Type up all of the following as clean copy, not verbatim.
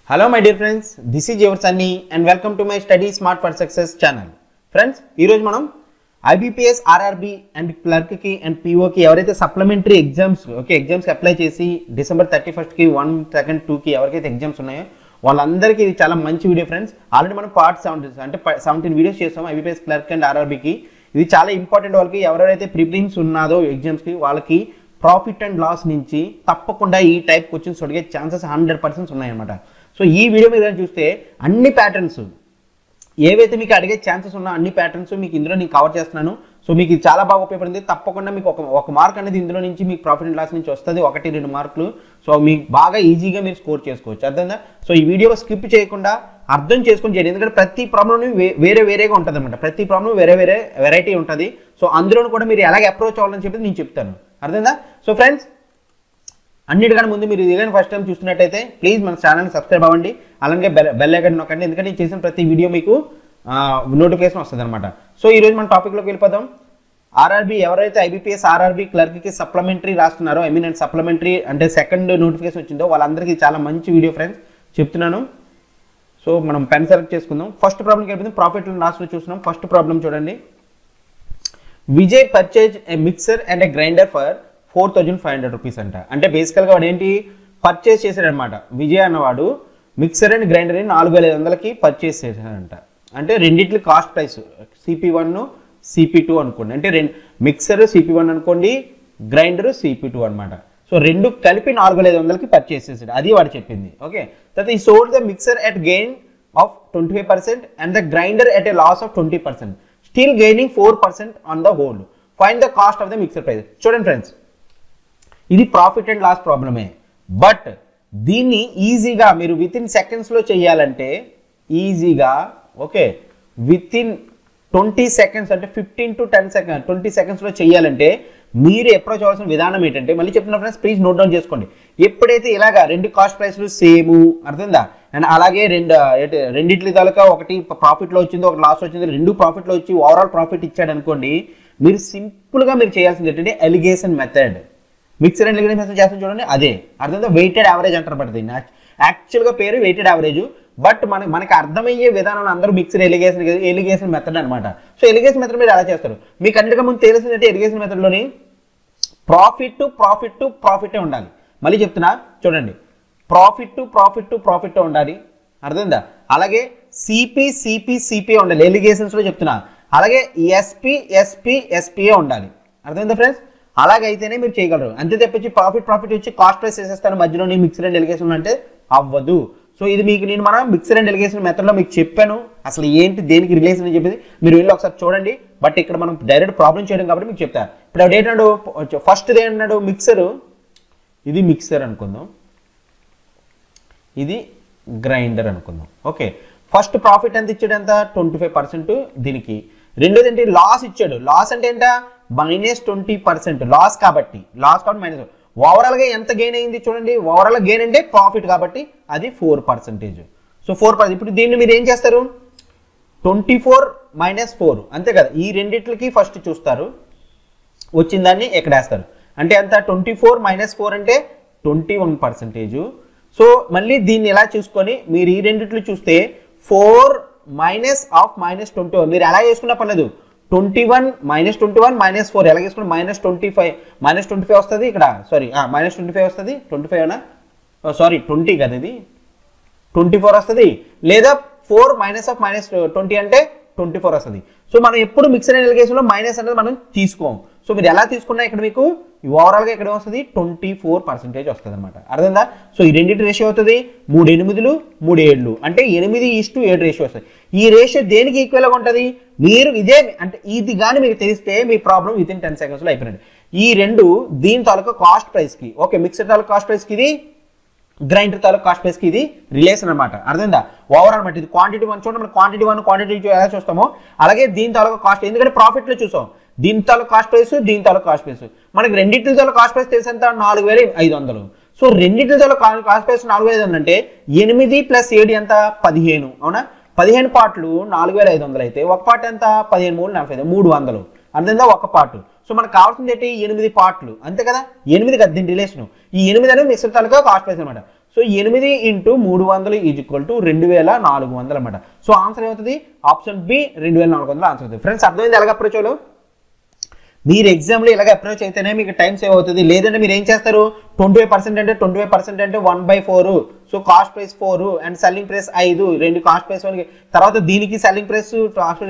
Hello my dear friends, this is your Sunny and welcome to my Study Smart for Success channel. Friends, ee roju manam IBPS, RRB and clerk ki and PO ki evaraithe supplementary exams exams ki apply chesi December 31st ki 1, 2, 2 ki evarikaithe exams unnayo వాళ్ళందరికీ ఇది చాలా మంచి video friends. Already మనం part 17 అంటే 17 videos చేస్తాం IBPS clerk and ఆర్ఆర్బీకి. ఇది చాలా important. వాళ్ళకి ఎవరైతే ప్రిలిమ్స్ ఉన్నాదో ఎగ్జామ్స్కి వాళ్ళకి ప్రాఫిట్ అండ్ లాస్ నుంచి తప్పకుండా ఈ టైప్ క్వశ్చన్స్ అడిగే ఛాన్సెస్ 100% ఉన్నాయన్నమాట. సో ఈ వీడియో మీద చూస్తే అన్ని ప్యాటర్న్స్ ఏవైతే మీకు అడిగే ఛాన్సెస్ ఉన్నా అన్ని ప్యాటర్న్స్ మీకు ఇందులో నేను కవర్ చేస్తున్నాను. సో మీకు ఇది చాలా బాగా ఉపయోగపడింది. తప్పకుండా మీకు ఒక మార్క్ అనేది ఇందులో నుంచి మీకు ప్రాఫిట్ అండ్ లాస్ నుంచి వస్తుంది, 1-2 మార్కులు. సో మీకు బాగా ఈజీగా మీరు స్కోర్ చేసుకోవచ్చు, అర్థంగా. సో ఈ వీడియో స్కిప్ చేయకుండా అర్థం చేసుకొని చేయండి, ఎందుకంటే ప్రతి ప్రాబ్లం వేరేగా ఉంటుంది అనమాట. ప్రతి ప్రాబ్లం వేరే వెరైటీ ఉంటుంది. సో అందులో కూడా మీరు ఎలాగ అప్రోచ్ అవ్వాలని చెప్పి నేను చెప్తాను, అర్థంగా. సో ఫ్రెండ్స్, అన్నిటికన్నా ముందు మీరు ఇదిగానే ఫస్ట్ టైం చూస్తున్నట్టయితే ప్లీజ్ మన ఛానల్ని సబ్స్క్రైబ్ అవ్వండి, అలాగే బెల్ ఐకాన్ నొక్కండి, ఎందుకంటే నేను చేసిన ప్రతి వీడియో మీకు నోటిఫికేషన్ వస్తుంది అనమాట. సో ఈరోజు మన టాపిక్లోకి వెళ్ళిపోదాం. ఆర్ఆర్బీ ఎవరైతే ఐబీపీఎస్ ఆర్ఆర్బీ క్లర్క్కి సప్లిమెంటరీ రాస్తున్నారో, అండ్ సప్లిమెంటరీ అంటే సెకండ్ నోటిఫికేషన్ వచ్చిందో వాళ్ళందరికీ చాలా మంచి వీడియో ఫ్రెండ్స్ చెప్తున్నాను. సో మనం పెన్ సెలెక్ట్ చేసుకుందాం. ఫస్ట్ ప్రాబ్లంకి వెళ్ళిపోతే ప్రాఫిట్ అండ్ లాస్లో చూస్తున్నాం. ఫస్ట్ ప్రాబ్లం చూడండి. Vijay purchase a mixer and a grinder for 4,500 rupees అంట. అంటే బేసికల్గా వాడు ఏంటి పర్చేస్ చేశాడనమాట. విజయ్ అన్నవాడు మిక్సర్ అండ్ గ్రైండర్ని 4,500కి పర్చేస్ చేశాడంట. అంటే రెండింటి కాస్ట్ ప్రైస్ CP1 CP2 అనుకోండి. అంటే మిక్సర్ CP1 అనుకోండి, గ్రైండర్ CP2 అనమాట. సో రెండు కలిపి 4,500కి పర్చేస్ చేశాడు, అది వాడు చెప్పింది. ఓకే, తర్వాత ఈ sold the mixer at gain of 25% and the grinder at a loss of 20%, still gaining 4% on the whole. Find the cost of the mixer price. చూడండి ఫ్రెండ్స్, ఇది ప్రాఫిట్ అండ్ లాస్ ప్రాబ్లమే. But దీన్ని ఈజీగా మీరు with in సెకండ్స్లో చేయాలంటే ఈజీగా, okay, with in 20 seconds అంటే 15 to 10 సెకండ్స్ 20 సెకండ్స్లో చేయాలంటే మీరు అప్రోచ్ అవ్వాల్సిన విధానం ఏంటంటే, మళ్ళీ చెప్తున్నా ఫ్రెండ్స్, ప్లీజ్ నోట్ డౌన్ చేసుకోండి. ఎప్పుడైతే ఇలాగా రెండు కాస్ట్ ప్రైస్లు సేమ్, అర్థందా, అండ్ అలాగే రెండింటి తాలూకా ఒకటి ప్రాఫిట్లో వచ్చింది, ఒకటి లాస్ వచ్చింది, రెండు ప్రాఫిట్లో వచ్చి ఓవరాల్ ప్రాఫిట్ ఇచ్చాడు అనుకోండి, మీరు సింపుల్గా మీరు చేయాల్సింది ఏంటంటే allegation method. Mixer and allegation method చేస్తాం చూడండి, అదే అర్థంగా వెయిటెడ్ యావరేజ్ అంటారు. పడుతుంది యాక్చువల్గా పేరు వెయిటెడ్ యావరేజ్, బట్ మనకి అర్థమయ్యే విధానం అందరూ మిక్సర్ ఎలిగేషన్ మెథడ్ అనమాట. సో ఎలిగేషన్ మెథడ్ మీరు ఎలా చేస్తారు, మీకు అన్నిటికీ ముందు తెలిసిందంటే ఎలిగేషన్ మెథడ్లోని ప్రాఫిట్ ఉండాలి. మళ్ళీ చెప్తున్నా చూడండి, ప్రాఫిట్ ఉండాలి, అర్థమైందా. అలాగే సిపి ఉండాలి ఎలిగేషన్స్లో చెప్తున్నా. అలాగే ఎస్పీ ఉండాలి, అర్థమైందా ఫ్రెండ్స్. అలాగైతేనే మీరు చేయగలరు. అంతే తప్పించి ప్రాఫిట్ వచ్చి కాస్ట్ ప్రైస్ వేసేస్తాను మధ్యలో మిక్సర్ అండ్ ఎలిగేషన్ అంటే అవ్వదు. సో ఇది మీకు నేను మన మిక్సర్ అండ్ ఎలిగేషన్ మెథడ్లో మీకు చెప్పాను, అసలు ఏంటి దేనికి రిలేషన్ అని చెప్పేసి మీరు వెళ్ళి ఒకసారి చూడండి. బట్ ఇక్కడ మనం డైరెక్ట్ ప్రాబ్లం చేయడం కాబట్టి మీకు చెప్తాను. ఇప్పుడు అప్పుడు ఏంటన్నాడు, ఫస్ట్ ఏంటన్నాడు, మిక్సర్, ఇది మిక్సర్ అనుకుందాం, ఇది గ్రైండర్ అనుకుందాం. ఓకే, ఫస్ట్ ప్రాఫిట్ ఎంత ఇచ్చాడు, ఎంత 25% దీనికి. రెండోది ఏంటి, లాస్ ఇచ్చాడు. లాస్ అంటే ఏంట, -20% లాస్ కాబట్టి మైనస్. ఓవరాల్గా ఎంత గెయిన్ అయింది చూడండి, ఓవరాల్ గెయిన్ అంటే ప్రాఫిట్ కాబట్టి అది 4%. సో 4%. ఇప్పుడు దీన్ని మీరు ఏం చేస్తారు, 24 - 4 అంతే కదా, ఈ రెండిట్లకి ఫస్ట్ చూస్తారు, వచ్చిన దాన్ని ఎక్కడ వేస్తారు. అంటే ఎంత, 24 - 4 అంటే 21%. సో మళ్ళీ దీన్ని ఎలా చూసుకొని మీరు ఈ రెండిట్లు చూస్తే 4 - 21 మీరు ఎలా చేసుకున్నా పర్లేదు. 21 - 4 ఎలా చేసుకున్నా -25 వస్తుంది ఇక్కడ. సారీ, -25 వస్తుంది. 25 అనా, సారీ 20 కదా, ఇది 24 వస్తుంది. లేదా 4 - 20 అంటే 24 వస్తుంది. సో మనం ఎప్పుడు మిక్సర్ అండ్ ఎలిగేషన్లో మైనస్ అనేది మనం తీసుకోం. సో మీరు ఎలా తీసుకున్నా ఇక్కడ మీకు ఓవరాల్గా ఇక్కడ వస్తుంది 24% వస్తుంది అనమాట, అర్థందా. సో ఈ రెండింటి రేషియో అవుతుంది 3 8 3 7 అంటే 8:7 రేషియో వస్తుంది. ఈ రేషియో దేనికి ఈక్వల్గా ఉంటుంది, మీరు ఇదే అంటే ఇది కానీ మీకు తెలిస్తే మీ ప్రాబ్లం విత్ ఇన్ 10 సెకండ్స్లో అయిపోయినట్టు. ఈ రెండు దీని తాలూకా కాస్ట్ ప్రైస్కి, ఓకే, మిక్సర్ తాలూకా కాస్ట్ ప్రైస్కి ఇది, గ్రైండర్ తాలూకా కాస్ట్ ప్రైస్కి ఇది రిలేషన్ అనమాట, అర్థందా. ఓవరాల్ అనమాట. ఇది క్వాంటిటీ 1 చూడండి, మనం క్వాంటిటీ 1 క్వాంటిటీ 2 ఎలా చూస్తామో అలాగే దీని తాలూకా కాస్ట్, ఎందుకంటే ప్రాఫిట్లో చూసాం దీని తాలూకా కాస్ట్ ప్రైస్, దీని తాలూకా కాస్ట్ ప్రైస్. మనకి రెండింటి తాలూకా కాస్ట్ ప్రైస్ తెలిసి ఎంత, 4,500. సో రెండింటి తాలూకా కాస్ట్ ప్రైస్ 4,500 అంటే 8 + 7 ఎంత, 15. అవునా, 15 పార్ట్లు 4,500 అయితే ఒక పార్ట్ ఎంత, 15 3 45 300, అర్థందా ఒక పార్ట్. సో మనకు కావాల్సింది ఏంటి, 8 పార్ట్లు అంతే కదా, 8 కదా దీని రిలేషన్. ఈ 8 అనేది మిక్సర్ తాలూకా కాస్ట్ ప్రైస్ అనమాట. So 8 into 300 is equal to 2400 అనమాట. సో ఆన్సర్ ఏమవుతుంది? ఆప్షన్ బి 2400 ఆన్సర్ అవుతుంది. ఫ్రెండ్స్ అర్థమైంది ఎలాగ అప్రోచ్ అవ్వాలి? మీరు ఎగ్జామ్లో ఇలాగ అప్రోచ్ అయితేనే మీకు టైం సేవ్ అవుతుంది. లేదంటే మీరు ఏం చేస్తారు? 25% అంటే 25% అంటే 1/4. So cost price 4 and selling price 5, రెండు కాస్ట్ ప్రైస్ తర్వాత దీనికి సెల్లింగ్ ప్రైస్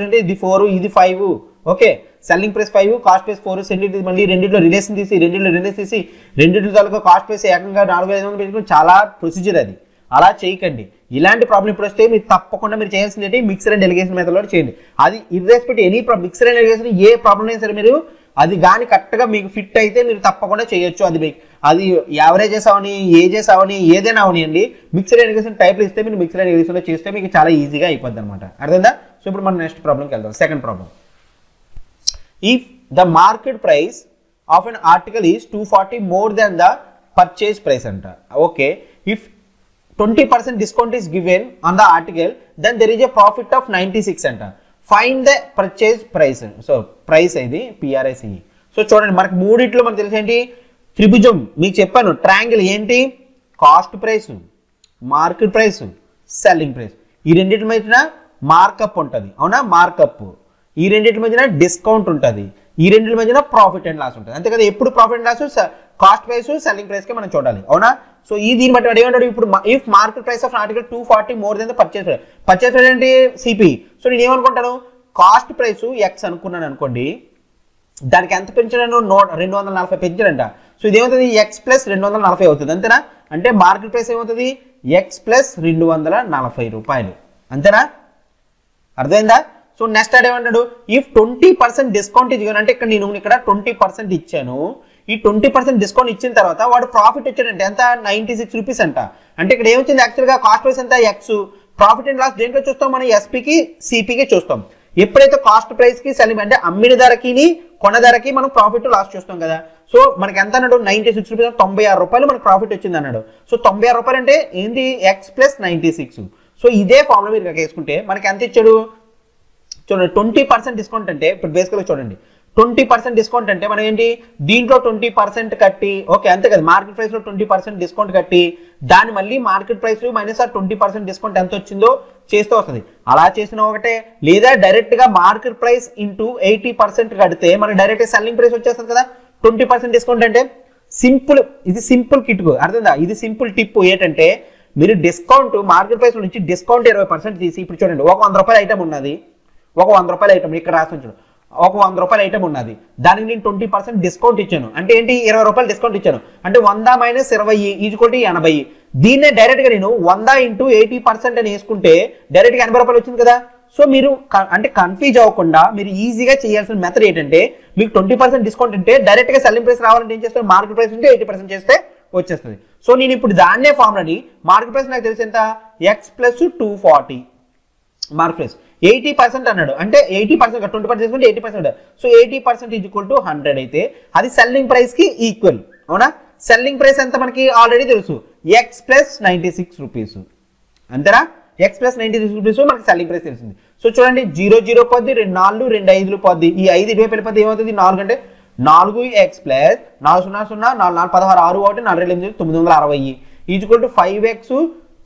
అంటే ఇది 4 ఇది 5. Okay, selling price 5 cost price 4 sending మళ్ళీ రెండింటిలో రిలేషన్ తీసి రెండింటిలో తాలూకా కాస్ట్ ప్రైస్ ఏకంగా 4500 పెట్టుకుని చాలా ప్రొసీజర్ అది. అలా చేయకండి. ఇలాంటి ప్రాబ్లం ఇప్పుడు వస్తే మీరు తప్పకుండా మీరు చేయాల్సింది ఏంటి? మిక్సర్ అండ్ డెలిగేషన్ మెథడ్లో చేయండి. అది irrespective any mixture and alligation a problem అయినా సరే మీరు అది కానీ కరెక్ట్గా మీకు ఫిట్ అయితే మీరు తప్పకుండా చేయొచ్చు. అది యావరేజెస్ అవని ఏజెస్ అవని ఏదైనా అవనియండి, మిక్సర్ అండ్ డెలిగేషన్ టైప్లో ఇస్తే మీరు మిక్సర్ అండ్ డెలిగేషన్లో చేస్తే మీకు చాలా ఈజీగా అయిపోద్ది అనమాట. అర్థమైందా? సో ఇప్పుడు మనం నెక్స్ట్ ప్రాబ్లంకి వెళ్దాం. Second problem. If the market price of an article is 240 more than the purchase price anta. Okay, if 20% discount is given on the article, then there is a profit of 96 anta. Find the purchase price. So price ఇది PRICE. So చూడండి మనకి మూడిట్లో మనకు తెలిసి ఏంటి? త్రిభుజం మీకు చెప్పాను. ట్రయాంగిల్ ఏంటి? Cost price, market price, selling price. ఈ రెండింటి మధ్యన మార్కప్ ఉంటుంది. అవునా? మార్కప్. ఈ రెండింటి మధ్యన డిస్కౌంట్ ఉంటుంది. ఈ రెండింటి మధ్యన ప్రాఫిట్ అండ్ లాస్ ఉంటుంది. అంతే కదా? ఎప్పుడు profit and loss cost price selling ప్రైస్కి మనం చూడాలి. అవునా? సో దీన్ని బట్టి వాడు ఏమంటాడు? ఇప్పుడు if market price of article 240 more than the purchase price. Purchase price అంటే సిపి. సో నేను ఏమనుకుంటాను? కాస్ట్ ప్రైస్ ఎక్స్ అనుకున్నాను అనుకోండి, దానికి ఎంత పెంచాను? 240 పెంచాడంట. సో ఇదేమవుతుంది? ఎక్స్ ప్లస్ 240 అవుతుంది. అంతేనా? అంటే మార్కెట్ ప్రైస్ ఏమవుతుంది? ఎక్స్ ప్లస్ 240 రూపాయలు. అంతేనా? అర్థమైందా? సో నెక్స్ట్ అదేమంటాడు? ఇఫ్ 20% డిస్కౌంట్ ఇచ్చాను అంటే ఇక్కడ నేను ఇక్కడ 20% ఇచ్చాను. ఈ 20% డిస్కౌంట్ ఇచ్చిన తర్వాత వాడు ప్రాఫిట్ ఇచ్చాడంటే ఎంత? 96 రూపీస్ అంట. అంటే ఇక్కడ ఏమొచ్చింది? యాక్చువల్గా కాస్ట్ ప్రైస్ ఎంత? ఎక్స్. ప్రాఫిట్ అండ్ లాస్ దేంట్లో చూస్తాం? మనం ఎస్పీకి సిపికి చూస్తాం. ఎప్పుడైతే కాస్ట్ ప్రైస్కి సెల్లింగ్ అంటే అమ్మిన ధరకి కొన్న ధరకి మనం ప్రాఫిట్ లాస్ చూస్తాం కదా. సో మనకి ఎంత అన్నాడు? 96 రూపీస్, 96 రూపాయలు మనకు ప్రాఫిట్ వచ్చింది అన్నాడు. సో 96 రూపాయలు అంటే ఏంటి? X plus 96. సో ఇదే ఫార్ములా మీరు వేసుకుంటే మనకి ఎంత ఇచ్చాడు? చూడండి, 20% డిస్కౌంట్ అంటే ఇప్పుడు బేసికల్గా చూడండి, 20% డిస్కౌంట్ అంటే మనం ఏంటి? దీంట్లో 20% కట్టి, ఓకే అంతే కదా, మార్కెట్ ప్రైస్లో 20% డిస్కౌంట్ కట్టి దాన్ని మళ్ళీ మార్కెట్ ప్రైస్ మైనస్ ఆ 20% డిస్కౌంట్ ఎంత వచ్చిందో చేస్తూ వస్తుంది. అలా చేసిన ఒకటే, లేదా డైరెక్ట్గా మార్కెట్ ప్రైస్ ఇంటూ 80% కడితే మనకి డైరెక్ట్ సెల్లింగ్ ప్రైస్ వచ్చేస్తుంది కదా. 20% డిస్కౌంట్ అంటే సింపుల్, ఇది సింపుల్ కిట్కు అర్థందా? ఇది సింపుల్ టిప్ ఏంటంటే మీరు డిస్కౌంట్ మార్కెట్ ప్రైస్ నుంచి డిస్కౌంట్ 20% తీసి, ఇప్పుడు చూడండి ఒక 100 రూపాయల ఐటమ్ ఉన్నది, ఒక 100 రూపాయల ఐటమ్ ఇక్కడ రాసి ఉంచాడు, ఒక 100 రూపాయల ఐటమ్ ఉన్నది, దానికి నేను 20% డిస్కౌంట్ ఇచ్చాను. అంటే ఏంటి? 20 రూపాయలు డిస్కౌంట్ ఇచ్చాను. అంటే 100 మైనస్ 20 ఈజ్కోటి 80. దీన్నే డైరెక్ట్గా నేను 100 ఇంటూ 80% అని వేసుకుంటే డైరెక్ట్గా 80 రూపాయలు వచ్చింది కదా. సో మీరు అంటే కన్ఫ్యూజ్ అవ్వకుండా మీరు ఈజీగా చేయాల్సిన మెథడ్ ఏంటంటే, మీకు 20% డిస్కౌంట్ అంటే డైరెక్ట్గా సెల్లింగ్ ప్రైస్ రావాలంటే ఏం చేస్తారు? మార్కెట్ ప్రైస్ ఉంటే 80% చేస్తే వచ్చేస్తుంది. సో నేను ఇప్పుడు దాన్నే ఫార్ములాని మార్కెట్ ప్రైస్ నాకు తెలిసి ఎంత? ఎక్స్ ప్లస్ 240 మార్కెట్ ప్రైస్ 80% అన్నాడు. అంటే 80% 20% తీసుకుంటే 80%. సో 80% ఈజ్ ఈక్వల్ టు 100 అయితే అది సెల్లింగ్ ప్రైస్ కి ఈక్వల్. అవునా? సెల్లింగ్ ప్రైస్ ఎంత మనకి ఆల్రెడీ తెలుసు, ఎక్స్ ప్లస్ 96 రూపీస్. అంతేనా? ఎక్స్ ప్లస్ 96 రూపీస్ మనకి సెల్లింగ్ ప్రైస్ తెలిసింది. సో చూడండి, 0 0 పోద్ది, 2 4 2 5 పోద్ది, ఈ 5 ఇటువైపు వెళ్ళిపోతే ఏమవుతుంది? 4 అంటే 4 X plus 4 0 0 4 4 16 6 1 4 2 8 960 equal to 5x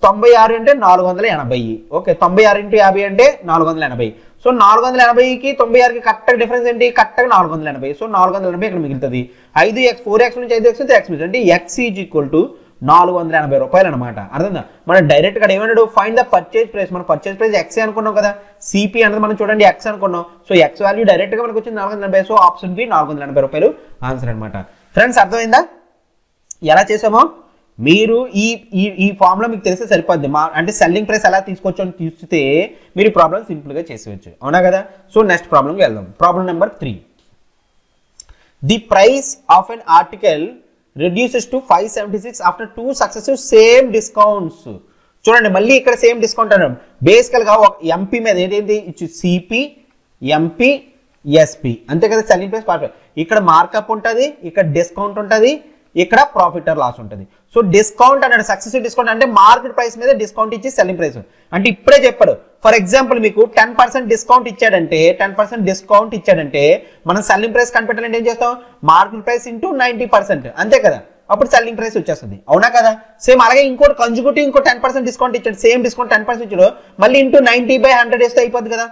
96 అంటే 480. ఓకే, 96 ఇంటూ 50 అంటే 480. సో 480కి 96కి కరెక్ట్గా డిఫరెన్స్ ఏంటి? కరెక్ట్గా 480. సో 480 ఇక్కడ మిగులుతుంది. 5x 4x నుంచి 5x x అంటే x ఈజ్ ఈక్వల్ టు 480 రూపాయలు అనమాట. అర్థందా? మనం డైరెక్ట్ గా ఏమన్నాడు? Find the purchase price. మనం పర్చేజ్ ప్రైస్ ఎక్స్ అనుకున్నాం కదా, సిపి అనేది మనం చూడండి ఎక్స్ అనుకున్నాం. సో ఎక్స్ వాల్యూ డైరెక్ట్ గా మనకు వచ్చింది 480. సో ఆప్షన్ బి 480 రూపాయలు ఆన్సర్ అనమాట. ఫ్రెండ్స్ అర్థమైందా ఎలా చేసామో? మీరు ఈ ఫార్ములా మీకు తెలిస్తే సరిపోద్ది. అంటే సెల్లింగ్ ప్రైస్ ఎలా తీసుకోవచ్చు అని చూస్తే మీరు ప్రాబ్లం సింపుల్ గా చేసేవచ్చు. అవునా కదా? సో నెక్స్ట్ ప్రాబ్లంకి వెళ్దాం. Problem number 3. The price of N article reduces to 576 after 2 successive same discounts. చూడండి, మళ్ళీ ఇక్కడ సేమ్ డిస్కౌంట్ అన్నాడు. బేసికల్ గా ఎంపీ మీద ఏంటి? సిపి, ఎంపీ, ఎస్పి, అంతే కదా. సెల్లింగ్ ప్రైస్ ప్రాఫిట్, ఇక్కడ మార్కప్ ఉంటుంది, ఇక్కడ డిస్కౌంట్ ఉంటుంది, ఇక్కడ ప్రాఫిట్ ఆర్ లాస్ ఉంటుంది. సో డిస్కౌంట్ అన్నాడు, సక్సెసివ్ డిస్కౌంట్ అంటే మార్కెట్ ప్రైస్ మీద డిస్కౌంట్ ఇచ్చి సెల్లింగ్ ప్రైస్. అంటే ఇప్పుడే చెప్పాడు, ఫర్ ఎగ్జాంపుల్ మీకు 10% డిస్కౌంట్ ఇచ్చాడంటే 10% డిస్కౌంట్ ఇచ్చాడంటే మనం సెల్లింగ్ ప్రైస్ కనిపెట్టాలంటే ఏం చేస్తాం? మార్కెట్ ప్రైస్ ఇంటూ 90%, అంతే కదా. అప్పుడు సెల్లింగ్ ప్రైస్ వచ్చేస్తుంది, అవునా కదా? సేమ్ అలాగే ఇంకోటి కన్జ్యూటివ్ ఇంకో 10% డిస్కౌంట్ ఇచ్చాడు, సేమ్ డిస్కౌంట్ 10% ఇచ్చాడు, మళ్ళీ ఇంటూ 90/100 వేస్తే అయిపోద్ది కదా.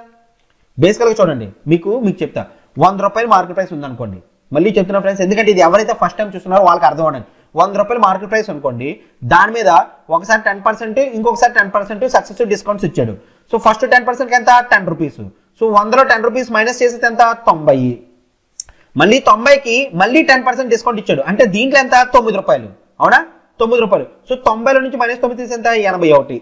బేసికల్గా చూడండి, మీకు చెప్తా, 100 రూపాయలు మార్కెట్ ప్రైస్ ఉందనుకోండి, మళ్ళీ చెప్తున్నా ఫ్రెండ్స్, ఎందుకంటే ఇది ఎవరైతే ఫస్ట్ టైం చూస్తున్నారో వాళ్ళకి అర్థం అవ్వడానికి. 100 రూపాయలు మార్కెట్ ప్రైస్ అనుకోండి, దాని మీద ఒకసారి 10% ఇంకొకసారి 10% సక్సెసివ్ డిస్కౌంట్స్ ఇచ్చాడు. సో ఫస్ట్ 10% ఎంత 10 రూపీస్. సో 100లో 10 రూపీస్ మైనస్ చేసేది ఎంత 90. మళ్ళీ 90కి మళ్ళీ 10% డిస్కౌంట్ ఇచ్చాడు, అంటే దీంట్లో ఎంత 9 రూపాయలు, అవునా? 9 రూపాయలు. సో 90లో నుంచి -9 తీసి ఎంత 81.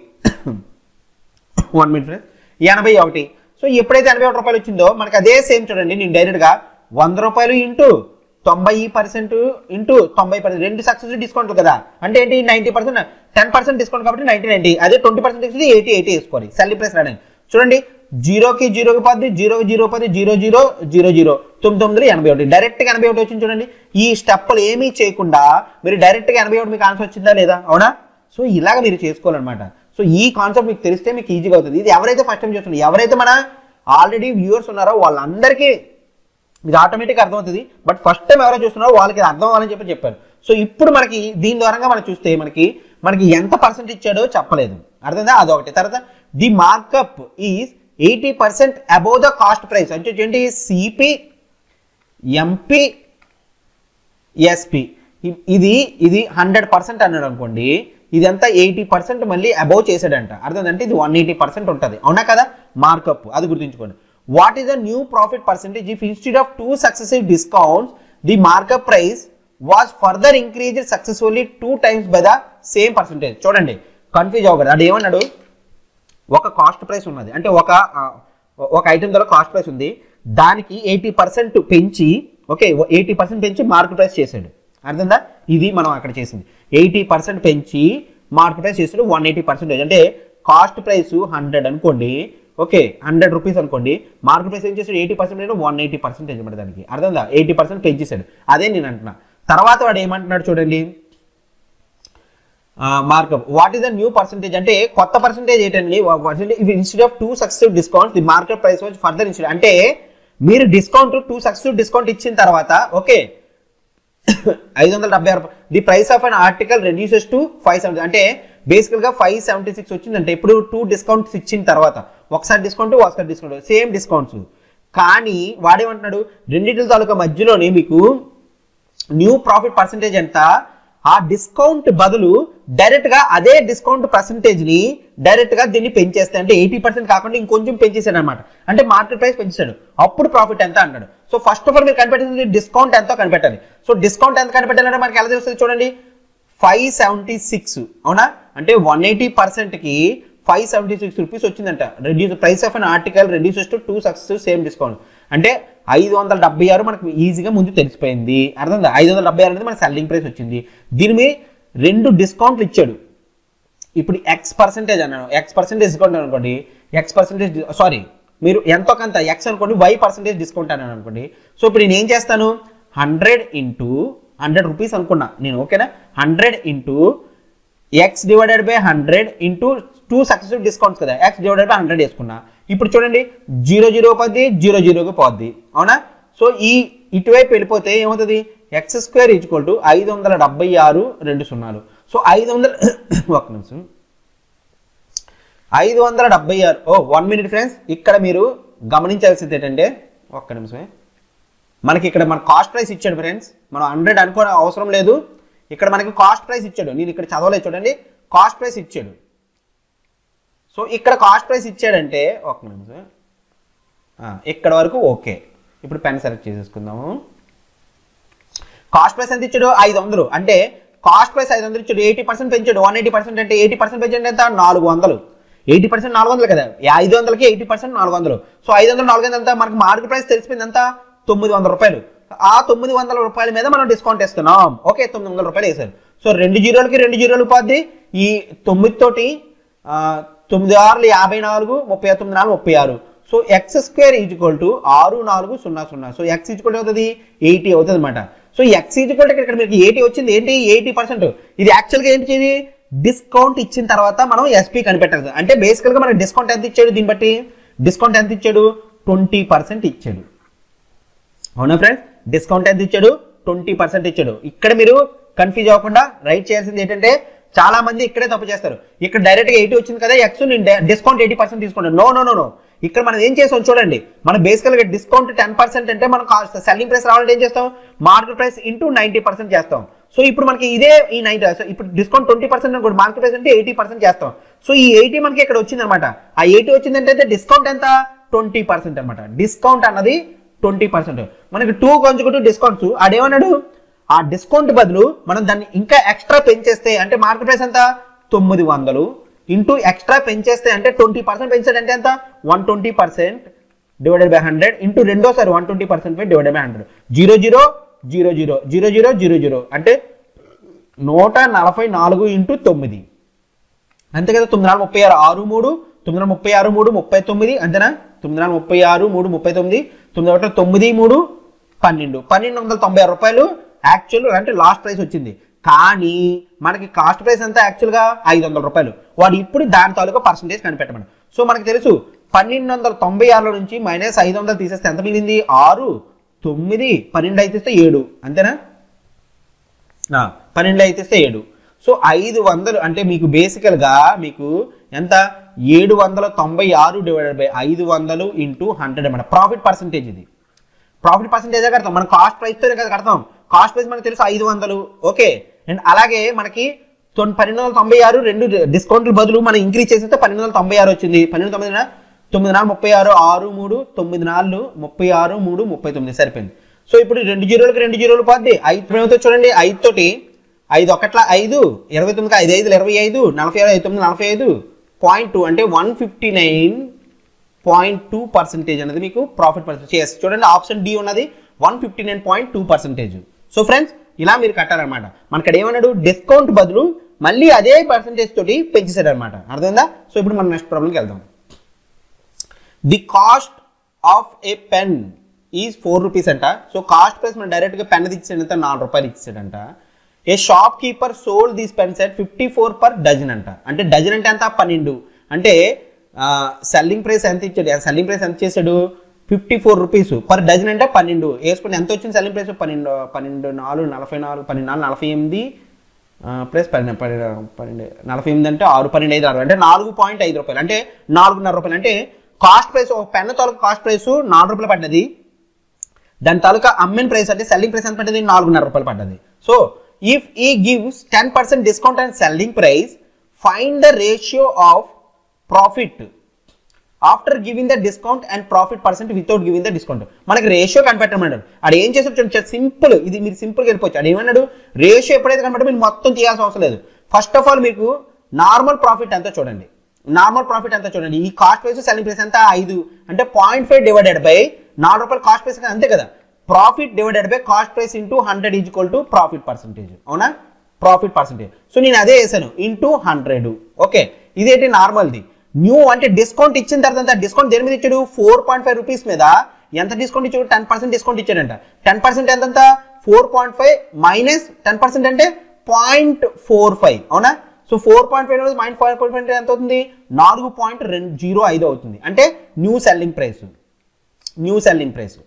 1 మినిట్ ఫ్రెండ్స్, 81. సో ఎప్పుడైతే 81 రూపాయలు వచ్చిందో మనకి అదే సేమ్ చూడండి, నేను డైరెక్ట్గా 100 రూపాయలు ఇంటూ 90% ఇంటూ 90%, రెండు సక్సెసివ్ డిస్కౌంట్ కదా, అంటే ఏంటి 90%, 10% డిస్కౌంట్ కాబట్టి 90, అదే 20% ఇస్తుంది 80 వేసుకోవాలి సెల్లింగ్ ప్రైస్ రావడానికి. చూడండి, 0కి 0కి పోద్ది, 0కి 0 పోద్ది, 0 0 0 0 9 81, డైరెక్ట్గా 81 వచ్చింది చూడండి. ఈ స్టెప్పులు ఏమీ చేయకుండా మీరు డైరెక్ట్గా 81 మీకు ఆన్సర్ వచ్చిందా లేదా, అవునా? సో ఇలాగ మీరు చేసుకోవాలన్నమాట. సో ఈ కాన్సెప్ట్ మీకు తెలిస్తే మీకు ఈజీగా అవుతుంది. ఇది ఎవరైతే ఫస్ట్ టైం చేస్తున్నారు, ఎవరైతే మన ఆల్రెడీ వ్యూవర్స్ ఉన్నారో వాళ్ళందరికీ ఇది ఆటోమేటిక్గా అర్థమవుతుంది, బట్ ఫస్ట్ టైం ఎవరైతే చూస్తున్నారో వాళ్ళకి అర్థం అవ్వాలని చెప్పారు. సో ఇప్పుడు మనకి దీని ద్వారా మనం చూస్తే మనకి ఎంత పర్సెంట్ ఇచ్చాడో చెప్పలేదు, అర్థమైందా? అదొకటి. తర్వాత the markup is 80% above the cost price, అంటే ఏంటి సిపి ఎంపీ ఎస్పి, ఇది 100% అన్నాడు అనుకోండి, ఇదంతా 80% మళ్ళీ అబోవ్ చేశాడంట, అర్థమైందంటే ఇది 180% ఉంటుంది, అవునా కదా? మార్కప్ అది గుర్తుంచుకోండి. What is the new profit percentage if instead of 2 successive discounts the markup price was further increased successfully 2 times by the same percentage. చూడండి, కన్ఫ్యూజ్ అవ్వకూడదు. అది ఏమన్నాడు, ఒక కాస్ట్ ప్రైస్ ఉన్నది, అంటే ఒక ఐటమ్ ధర కాస్ట్ ప్రైస్ ఉంది, దానికి 80% పెంచి, ఓకే 80% పెంచి మార్కెట్ ప్రైస్ చేశాడు, అర్థందా? ఇది మనం అక్కడ చేసింది, 80% పెంచి మార్కెట్ ప్రైస్ చేసాడు 180%, అంటే కాస్ట్ ప్రైస్ 100 అనుకోండి, ఓకే 100 రూపీస్ అనుకోండి, మార్కెట్ ప్రైస్ ఏం చేసాడు 80% 180% అనమాట, దానికి అర్థందా? 80% పెంచేశాడు, అదే నేను అంటున్నా. తర్వాత వాడు ఏమంటున్నాడు చూడండి, markup what is the new percentage, అంటే కొత్త పర్సెంటేజ్ ఏంటండి, instead of 2 successive discounts the market price was further instead, అంటే మీరు డిస్కౌంట్ 2 సక్సెసివ్ డిస్కౌంట్ ఇచ్చిన తర్వాత, ఓకే 576 రూపాయలు, the price of an article reduces to 570, అంటే బేసికల్ గా 576 వచ్చిందంటే ఇప్పుడు 2 డిస్కౌంట్స్ ఇచ్చిన తర్వాత, ఒకసారి డిస్కౌంట్ సేమ్ డిస్కౌంట్స్, కానీ వాడేమంటున్నాడు రెండింటి తాలూకా మధ్యలోనే మీకు న్యూ ప్రాఫిట్ పర్సెంటేజ్ ఎంత, ఆ డిస్కౌంట్ బదులు డైరెక్ట్ గా అదే డిస్కౌంట్ పర్సెంటేజ్ ని డైరెక్ట్ గా దీన్ని పెంచేస్తే, అంటే 80% కాకుండా ఇంకొంచెం పెంచేసాడు అనమాట, అంటే మార్కెట్ ప్రైస్ పెంచాడు, అప్పుడు ప్రాఫిట్ ఎంత అన్నాడు. సో ఫస్ట్ ఆఫ్ ఆల్ మీరు కనిపెట్టింది డిస్కౌంట్ ఎంతో కనిపెట్టాలి. సో డిస్కౌంట్ ఎంత కనిపెట్టాలంటే మనకి ఎలా తెలుస్తుంది చూడండి, 576, అవునా? అంటే 180%కి 576 రూపీస్ వచ్చిందంట, reduce price of an article reduces to 2 successive same discount, అంటే 576 మనకు ఈజీగా ముందు తెలిసిపోయింది, అర్థం? 576 అనేది మన సెల్లింగ్ ప్రైస్ వచ్చింది, దీని మీద 2 డిస్కౌంట్లు ఇచ్చాడు. ఇప్పుడు X% అన్నాను, X% డిస్కౌంట్ అనుకోండి, X% సారీ మీరు ఎంతో కొంత X అనుకోండి, Y% డిస్కౌంట్ అన్నాను అనుకోండి. సో ఇప్పుడు నేను ఏం చేస్తాను, 100 ఇంటూ 100 రూపీస్ అనుకున్నా నేను, ఓకేనా? 100 into X divided by 100 into 2 successive discounts కదా, X డివైడెడ్ బై 100 వేసుకున్నా. ఇప్పుడు చూడండి 0 పోద్ది, 0 పోద్ది, అవునా? సో ఇటువైపు వెళ్ళిపోతే ఏమవుతుంది, X² = 576 2 సున్నాలు. సో 576, 1 మినిట్ ఫ్రెండ్స్, ఇక్కడ మీరు గమనించాల్సింది ఏంటంటే, ఒక్క నిమిషమే, మనకి ఇక్కడ మన కాస్ట్ ప్రైస్ ఇచ్చాడు ఫ్రెండ్స్, మనం 100 అనుకోవడం అవసరం లేదు, ఇక్కడ మనకి కాస్ట్ ప్రైస్ ఇచ్చాడు, నేను ఇక్కడ చదవలేదు చూడండి, కాస్ట్ ప్రైస్ ఇచ్చాడు. సో ఇక్కడ కాస్ట్ ప్రైస్ ఇచ్చాడంటే, ఒక్క నిమిషం, ఇక్కడ వరకు ఓకే. ఇప్పుడు పెన్ సెలెక్ట్ చేసేసుకుందాము. కాస్ట్ ప్రైస్ ఎంత ఇచ్చాడు 500, అంటే కాస్ట్ ప్రైస్ 500 ఇచ్చాడు, 80% పెంచాడు, 180% అంటే 80% పెంచాడు ఎంత 400, 80% 400 కదా, 500కి 80% 400. సో 500 400 ఎంత మనకి మార్కెట్ ప్రైస్ తెలిసిపోయింది ఎంత 900 రూపాయలు. ఆ 900 రూపాయల మీద మనం డిస్కౌంట్ ఇస్తున్నాం, ఓకే 900 రూపాయలు వేసారు. సో 2 జీరోలకి 2 జీరోలు పోద్ది, ఈ 9 తోటి 9 6 54, 39 4 36. So X² = 6400. సో X అవుతుంది 80 అవుతుంది అనమాట. సో X ఇక్కడ మీకు 80 వచ్చింది, ఏంటి 80%, ఇది యాక్చువల్గా ఏంటి, డిస్కౌంట్ ఇచ్చిన తర్వాత మనం SP కనిపెట్టాలి. అంటే బేసికల్గా మనకి డిస్కౌంట్ ఎంత ఇచ్చాడు, దీన్ని బట్టి డిస్కౌంట్ ఎంత ఇచ్చాడు 20% ఇచ్చాడు, అవునా ఫ్రెండ్స్? డిస్కౌంట్ ఎంత ఇచ్చాడు 20% ఇచ్చాడు. ఇక్కడ మీరు కన్ఫ్యూజ్ అవ్వకుండా రైట్ చేయాల్సింది ఏంటంటే చాలా మంది ఇక్కడే తప్పు చేస్తారు. ఇక్కడ డైరెక్ట్గా 80 వచ్చింది కదా ఎక్స్, నేను డిస్కౌంట్ 80% తీసుకుంటాను. నో. ఇక్కడ మనం ఏం చేసాం చూడండి. మనం బేసికల్గా డిస్కౌంట్ 10% అంటే మనం సెల్లింగ్ ప్రైస్ రావాలంటే ఏం చేస్తాం, మార్కెట్ ప్రైస్ ఇంటూ 90% చేస్తాం. సో ఇప్పుడు మనకి ఇదే ఈ 90, సో ఇప్పుడు డిస్కౌంట్ 20% అనుకోండి, మార్కెట్ ప్రైస్ అంటే 80% చేస్తాం. సో ఈ 80 మనకి ఇక్కడ వచ్చింది అనమాట. ఆ 80 వచ్చిందంటే డిస్కౌంట్ ఎంత, 20% అనమాట. డిస్కౌంట్ అన్నది 20%. మనకి 2 కాన్సిక్యూటివ్ డిస్కౌంట్స్. ఆడేమన్నాడు, ఆ డిస్కౌంట్ బదులు మనం దాన్ని ఇంకా ఎక్స్ట్రా పెంచేస్తే అంటే మార్కెట్ ప్రైస్ ఎంత 900 ఇంటూ ఎక్స్ట్రా పెంచేస్తే అంటే 20% పెంచాడు అంటే ఎంత 120% డివైడెడ్ బై 100 ఇంటూ రెండోసారి 120% డివైడెడ్ బై 100. 00000000 అంటే 144 ఇంటూ 9 అంతే కదా. 936 39 అంతేనా. 936 39 9 1296 రూపాయలు యాక్చువల్ అంటే లాస్ట్ ప్రైస్ వచ్చింది. కానీ మనకి కాస్ట్ ప్రైస్ అంతా యాక్చువల్గా 500 రూపాయలు. వాడు ఇప్పుడు దాని తాలూకా పర్సంటేజ్ కనిపెట్టమని. సో మనకి తెలుసు 1296 నుంచి మైనస్ 500 తీసేస్తే ఎంత మిగిలింది, 6 9 12 అయితే 7 అంతేనా. 12 అయితే 7. సో 500 అంటే మీకు బేసికల్గా మీకు ఎంత 796 డివైడెడ్ బై 500 ఇంటూ 100 అన్నమాట. ప్రాఫిట్ పర్సంటేజ్ ఇది. ప్రాఫిట్ పర్సంటేజ్ కడతాం మనం, కాస్ట్ ప్రైస్తోనే కదా కడతాం. కాస్ట్ ప్రైస్ మనకు తెలుసు 500. ఓకే. అండ్ అలాగే మనకి 1296 రెండు డిస్కౌంట్లు బదులు మనం ఇంక్రీజ్ చేసేస్తే 1296 వచ్చింది. 1296 9 36 6 3 9 4 36 3 39 సో ఇప్పుడు 2 జీరోలకి 2 జీరోలు పోద్ది. 5 ఏమవుతుంది చూడండి. 5 తోటి 5 1 5 29 5 5 25 46 9 45 0.2 అంటే 159.2% అనేది మీకు ప్రాఫిట్ పర్సెంటేజ్. చూడండి ఆప్షన్ డి ఉన్నది 159.2%. సో ఫ్రెండ్స్ ఇలా మీరు కట్టారనమాట. మనకి ఏమన్నాడు, డిస్కౌంట్ బదులు మళ్ళీ అదే పర్సెంటేజ్ తోటి పెంచేసాడు అనమాట. అర్థమైందా. సో ఇప్పుడు మనం నెక్స్ట్ ప్రాబ్లంకి వెళ్దాం. The cost of a pen is 4 rupees అంట. సో కాస్ట్ ప్రైస్ మనం డైరెక్ట్గా పెన్ ఇచ్చాడంట 4 రూపాయలు ఇచ్చాడంట. A shopkeeper sold these pens at 54 per dozen అంట. అంటే డజన్ అంటే ఎంత 12. అంటే సెల్లింగ్ ప్రైస్ ఎంత ఇచ్చాడు, సెల్లింగ్ ప్రైస్ ఎంత చేశాడు 54 రూపీస్ పర్ డజన్ అంటే 12 వేసుకుని ఎంత వచ్చింది సెల్లింగ్ ప్రైస్ 12 4 44 12 48 ప్లస్ 48 అంటే 6 12 5 6 అంటే 4.5 రూపాయలు అంటే 4.5 రూపాయలు. అంటే కాస్ట్ ప్రైస్ ఒక పెన్ తాలూకా కాస్ట్ ప్రైస్ 4 రూపాయలు పడ్డది. దాని తాలూకా అమ్మిన ప్రైస్ అంటే సెల్లింగ్ ప్రైస్ ఎంత పడ్డది 4.5 రూపాయలు పడ్డది. సో ఇఫ్ ఈ gives 10% discount and selling price, find the ratio of profit after giving the discount and profit percent without giving the discount. మనకి రేషియో కనిపెట్టమన్నాడు. అది ఏం చేస్తాడు సింపుల్, ఇది మీరు సింపుల్గా వెళ్ళిపోవచ్చు. అది ఏమన్నాడు, రేషియో ఎప్పుడైతే కనబట్టే మీరు మొత్తం తీయాల్సిన అవసరం లేదు. ఫస్ట్ ఆఫ్ ఆల్ మీకు నార్మల్ ప్రాఫిట్ ఎంత చూడండి. నార్మల్ ప్రాఫిట్ ఎంత చూడండి. ఈ కాస్ట్ ప్రైస్ సెల్లింగ్ ప్రైస్ ఎంత 5 అంటే 0.5 డివైడెడ్ బై 4 రూపాయలు కాస్ట్ ప్రైస్ అంతే కదా. Profit divided by cost price into 100 equal to profit percentage. అవునా, ప్రాఫిట్ పర్సెంటేజ్. సో నేను అదే వేసాను ఇంటూ 100. ఓకే, ఇదేంటి నార్మల్ది. న్యూ అంటే డిస్కౌంట్ ఇచ్చిన తర్వాత డిస్కౌంట్ దేని మీద ఇచ్చాడు 4.5 రూపీస్ మీద ఎంత డిస్కౌంట్ ఇచ్చాడు 10% డిస్కౌంట్ ఇచ్చాడంట. 10% ఎంతంత 4.5 మైనస్ 10% అంటే 0.45. అవునా. సో 4.5 మైనస్ 0.45 ఎంత అవుతుంది 4.05 అవుతుంది. అంటే న్యూ సెల్లింగ్ ప్రైస్.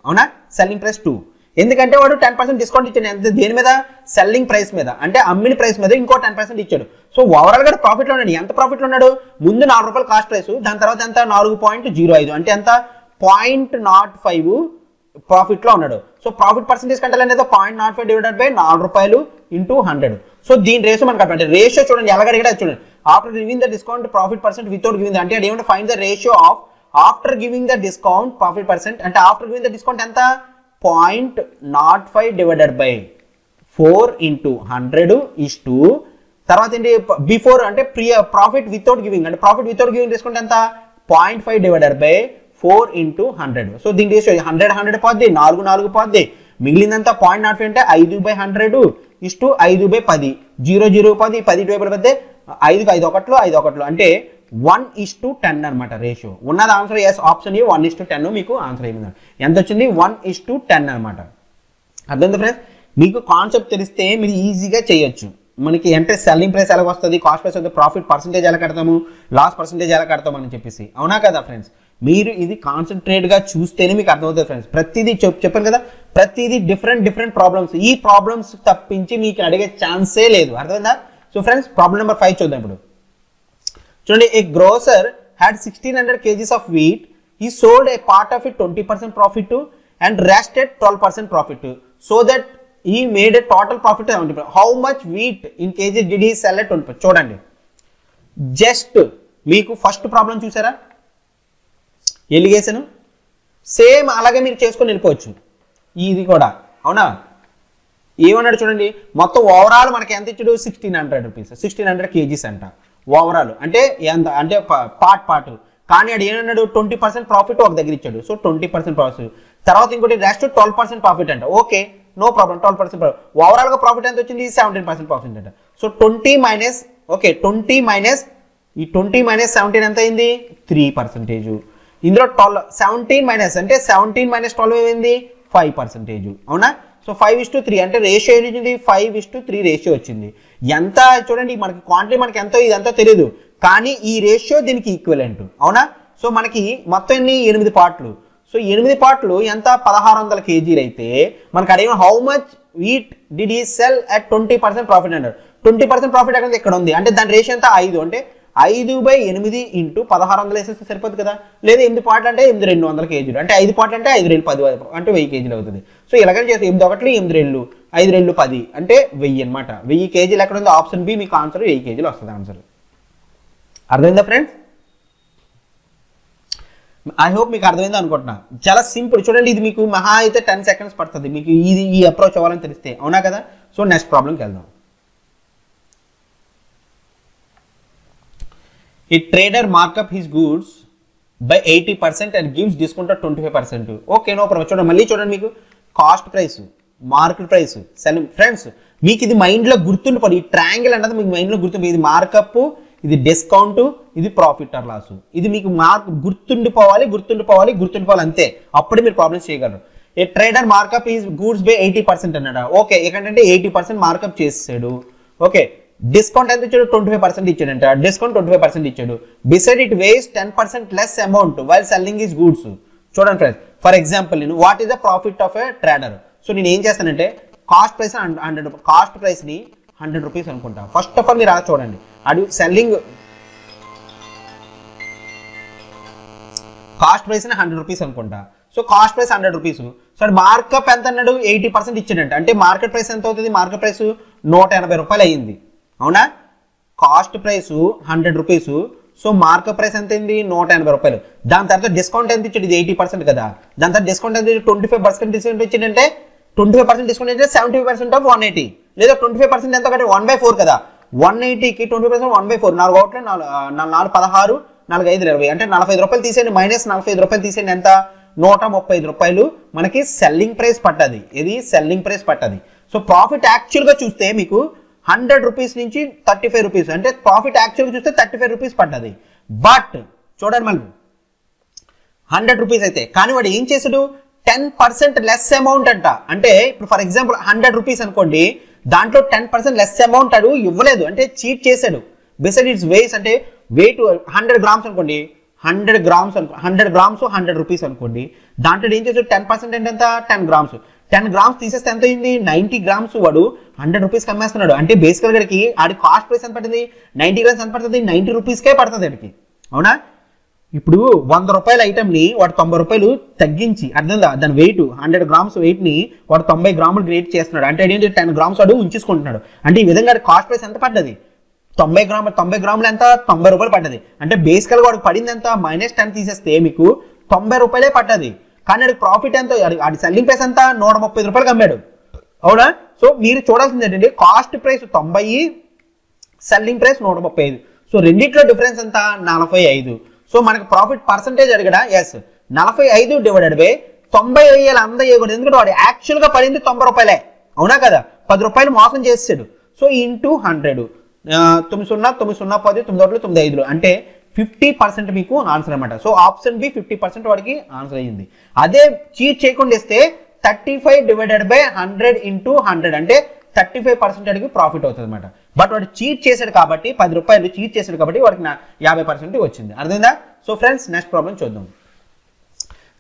అవునా, సెల్లింగ్ ప్రైస్ 2. ఎందుకంటే వాడు 10% డిస్కౌంట్ ఇచ్చాడు ఎంత దేని మీద సెల్లింగ్ ప్రైస్ మీద అంటే అమ్మిన ప్రైస్ మీద ఇంకో 10% ఇచ్చాడు. సో ఓవరాల్ గా ప్రాఫిట్ లో ఉన్నాడు. ఎంత ప్రాఫిట్ లో ఉన్నాడు, ముందు 4 రూపాయలు కాస్ట్ ప్రైస్, దాని తర్వాత ఎంత 4.05 అంటే ఎంత 0.05 ప్రాఫిట్ లో ఉన్నాడు. సో ప్రాఫిట్ పర్సెంటేజ్ కంటే అనేది 0.05 డివైడెడ్ బై 4 రూపాయలు ఇంటూ 100. సో దీని రేషియో మనకు అంటే రేషియో చూడండి ఎలా అడిగాడు చూడండి. After giving the discount profit percent without giving అంటే ఏమంటే find the ratio of after giving the discount profit percent అంటే ఆఫ్టర్ గివింగ్ ద డిస్కౌంట్ ఎంత 0.05 divided by 4 into 100 is to తర్వాత ఏంటి బిఫోర్ అంటే ప్రాఫిట్ వితౌట్ గివింగ్ అంటే profit without giving discount ఎంత 0.5 divided by 4 into 100. So దీని ratio 100 పోద్ది 4 పోద్ది మిగిలిందంతా 0.05 అంటే 5/100 ఇస్ టు 5/10 0 పోద్ది 10 డివైడ్ పోతే 5 5 1 అంటే 1:10 అనమాట రేషియో. ఉన్నది ఆన్సర్ ఎస్ ఆప్షన్ 1:10 మీకు ఆన్సర్ అయింది. ఎంత వచ్చింది 1:10 అనమాట. అర్థమైంది ఫ్రెండ్స్. మీకు కాన్సెప్ట్ తెలిస్తే మీరు ఈజీగా చేయొచ్చు. మనకి అంటే సెల్లింగ్ ప్రైస్ ఎలా వస్తుంది, కాస్ట్ ప్రైస్ వస్తుంది, ప్రాఫిట్ పర్సెంటేజ్ ఎలా కడతాము, లాస్ పర్సెంటేజ్ ఎలా కడతాము అని చెప్పేసి. అవునా కదా ఫ్రెండ్స్. మీరు ఇది కాన్సన్ట్రేట్గా చూస్తేనే మీకు అర్థమవుతుంది ఫ్రెండ్స్. ప్రతిదీ చెప్పాను కదా ప్రతిదీ డిఫరెంట్ ప్రాబ్లమ్స్. ఈ ప్రాబ్లమ్స్ తప్పించి మీకు అడిగే ఛాన్సే లేదు. అర్థమైందా? సో ఫ్రెండ్స్ ప్రాబ్లం నెంబర్ 5 చూద్దాం ఇప్పుడు. చూడండి, ఏ grosser had 1600 kgs of wheat. He sold a part of it 20% profit to and rest at 12% profit to, so that he made a total profit of 70%. How much wheat in kgs did he sell at 20%? చూడండి, just మీకు first problem చూసారా, allegation same అలాగే మీరు చేసుకొని వెళ్ళిపోవచ్చు. ఇది కూడా అవునా? ఏమన్నాడు చూడండి, మొత్తం ఓవరాల్ మనకి ఎంత ఇచ్చాడు, 1600 రూపీస్, 1600 kgs అంట ఓవరాల్. అంటే ఎంత అంటే పార్ట్. కానీ అది ఏమన్నాడు, 20% ప్రాఫిట్ ఒక దగ్గర ఇచ్చాడు. సో 20% ప్రాఫిట్, తర్వాత ఇంకోటి రెస్ట్ 12% ప్రాఫిట్ అంట. Okay, no problem, 12% profit. Overall గా ప్రాఫిట్ ఎంత వచ్చింది, 17% ప్రాఫిట్ అంట. సో 20 మైనస్ ఈ 20 మైనస్ 17 ఎంత అయింది, 3%. ఇందులో 17 మైనస్ అంటే 17 మైనస్ 12 ఏమైంది, 5%. అవునా? సో 5:3 అంటే రేషియో ఏది వచ్చింది, 5:3 రేషియో వచ్చింది. ఎంత చూడండి, మనకి క్వాంటిటీ మనకి ఎంతో ఇదంతా తెలియదు, కానీ ఈ రేషియో దీనికి ఈక్వలెంట్. అవునా? సో మనకి మొత్తం ఎన్ని, 8 పార్ట్లు. సో 8 పార్ట్లు ఎంత, 1600 kg అయితే మనకు అడిగిన how much wheat did he cell at 20% profit అన్నారు. 20% ప్రాఫిట్ అక్కడ ఇక్కడ ఉంది, అంటే దాని రేషియో ఎంత, 5. అంటే 5/8 ఇంటూ 1600 వేసేస్తే సరిపోతుంది కదా. లేదా 8 పార్ట్లు అంటే 8200 kg, అంటే 5 పార్ట్లు అంటే 5 రెళ్ళు 10 అంటే 1000 kg అవుతుంది. సో ఇలాగని చేస్తే 8 1 8 రెళ్ళు 5 రెళ్ళు 10 అంటే 1000 అనమాట. 1000 kg ఎక్కడ ఉంది, ఆప్షన్ బి మీకు ఆన్సర్ 1000 kg వస్తుంది ఆన్సర్. అర్థమైందా ఫ్రెండ్స్? ఐ హోప్ మీకు అర్థమైందా అనుకుంటున్నా. చాలా సింపుల్. చూడండి, ఇది మీకు మహా అయితే 10 seconds పడుతుంది మీకు ఈ అప్రోచ్ అవ్వాలని తెలిస్తే. అవునా కదా? సో నెక్స్ట్ ప్రాబ్లంకి వెళ్దాం. A trader mark up his goods by 80% and gives discount of 25%. Okay, no problem. చూడండి, మళ్ళీ చూడండి, మీకు cost price, market price, selling. Friends మీకు ఇది మైండ్లో గుర్తుండిపోయి, ఈ ట్రయాంగిల్ అన్నది మీకు మైండ్లో గుర్తుండిపోయి, ఇది మార్కప్, ఇది డిస్కౌంట్, ఇది ప్రాఫిట్ ఆర్ లాస్. ఇది మీకు గుర్తుండిపోవాలి అంతే. అప్పుడే మీరు ప్రాబ్లమ్స్ చేయగలరు. ఏ trader markup is goods by 80% అన్నాడు. ఓకే, ఎక్కడంటే 80% మార్కప్ చేసాడు. ఓకే, డిస్కౌంట్ ఎంత ఇచ్చాడు, 25% ఇచ్చాడంట. డిస్కౌంట్ 25% ఇచ్చాడు. Beside it ways 10% less amount while selling is goods. చూడండి ఫ్రెండ్స్, ఫర్ ఎగ్జాంపుల్ నేను what is the profit of a trader. So నేను ఏం చేస్తానంటే కాస్ట్ ప్రైస్ 100, కాస్ట్ ప్రైస్ ని 100 రూపీస్ అనుకుంటా. ఫస్ట్ ఆఫ్ ఆల్ మీరు అలా చూడండి, అది సెల్లింగ్ కాస్ట్ ప్రైస్ ని 100 రూపీస్ అనుకుంటా. So cost price 100 rupees. So markup ఎంత అన్నాడు, 80% ఇచ్చాడంట. అంటే మార్కెట్ ప్రైస్ ఎంత అవుతుంది, మార్కెట్ ప్రైస్ 180 రూపాయలు అయ్యింది. అవునా? Cost price 100 rupees. So markup price ఎంత అయింది, 180 రూపాయలు. దాని తర్వాత డిస్కౌంట్ ఎంత ఇచ్చాడు, ఇది 80% కదా. దాని తర్వాత డిస్కౌంట్ ఎంత, 25% డిస్కౌంట్ ఇచ్చిందంటే 25% డిస్కౌంట్ అంటే 75% ఆఫ్ 180. లేదా 25% ఎంత కంటే 1/4 కదా. 180కి 20% 1/4, 4 అవుట్లే 4 16 4 5 20, అంటే 45 రూపాయలు తీసేయండి. మైనస్ 45 రూపాయలు తీసేయండి, ఎంత, 135 రూపాయలు మనకి సెల్లింగ్ ప్రైస్ పట్టది. ఇది సెల్లింగ్ ప్రైస్ పట్టది. సో ప్రాఫిట్ యాక్చువల్గా చూస్తే మీకు 100 రూపీస్ నుంచి 35 రూపీస్, అంటే ప్రాఫిట్ యాక్చువల్గా చూస్తే 35 రూపీస్ పడ్డది. బట్ చూడండి, మళ్ళీ 100 రూపీస్ అయితే, కానీ వాడు ఏం చేసాడు, 10% లెస్ అమౌంట్ అంట. అంటే ఇప్పుడు ఫర్ ఎగ్జాంపుల్ 100 రూపీస్ అనుకోండి, దాంట్లో 10% లెస్ అమౌంట్ అడు ఇవ్వలేదు, అంటే చీట్ చేశాడు. బిసైడ్ ఇట్స్ వేస్ అంటే వెయిట్ 100 గ్రామ్స్ అనుకోండి, 100 గ్రామ్స్ 100 రూపీస్ అనుకోండి. దాంట్లో ఏం చేసాడు, 10% అంటే ఎంత, 10 గ్రామ్స్. 10 గ్రామ్స్ తీసేస్తే ఎంత అయింది, 90 గ్రామ్స్ వాడు 100 రూపీస్కి అమ్మేస్తున్నాడు. అంటే బేసికల్ గడికి ఆడి కాస్ట్ ప్రైస్ ఎంత పడుతుంది, 90 గ్రామ్స్ ఎంత పడుతుంది, 90 రూపీస్కే పడుతుంది అడికి. అవునా? ఇప్పుడు 100 రూపాయల ఐటమ్ని వాడు 90 రూపాయలు తగ్గించి, అర్థందా, దాని వెయిట్ 100 గ్రామ్స్ వెయిట్ని వాడు 90 గ్రాములు గ్రేట్ చేస్తున్నాడు. అంటే ఏంటి, 10 గ్రామ్స్ వాడు ఉంచుకుంటున్నాడు. అంటే ఈ విధంగా కాస్ట్ ప్రైస్ ఎంత పడ్డది, 90 గ్రాములు ఎంత, 90 రూపాయలు పడ్డది. అంటే బేసికల్గా వాడికి పడింది ఎంత, -10 తీసేస్తే మీకు 90 రూపాయలే పడ్డది. కానీ అది ప్రాఫిట్ ఎంత, అది సెల్లింగ్ ప్రైస్ ఎంత, 130 రూపాయలకి అమ్మాడు. అవునా? సో మీరు చూడాల్సింది ఏంటంటే cost price 90, selling price 135. So రెండిట్లో డిఫరెన్స్ ఎంత, 45. సో మనకి ప్రాఫిట్ పర్సంటేజ్ అడిగడా, ఎస్ 45 డివైడెడ్ బై 90 వేయాలి, అందకూడదు. ఎందుకంటే వాడు యాక్చువల్గా పడింది 90 రూపాయలే. అవునా కదా? 10 రూపాయలు మోసం చేసాడు. సో ఇంటూ 100, 9 0 9 0 10 9 9 5, అంటే 50% మీకు ఆన్సర్ అనమాట. సో ఆప్షన్ బి 50% వాడికి ఆన్సర్ అయ్యింది. అదే చీట్ చేయకుండా ఇస్తే 35 డివైడెడ్ బై 100 ఇంటూ 100, అంటే 35% అడిగి ప్రాఫిట్ అవుతుంది అనమాట. బట్ వాడు చీట్ చేశాడు కాబట్టి, 10 రూపాయలు చీట్ చేశాడు కాబట్టి వాడికి 50% వచ్చింది. అర్థమైందా? సో ఫ్రెండ్స్ నెక్స్ట్ ప్రాబ్లం చూద్దాం.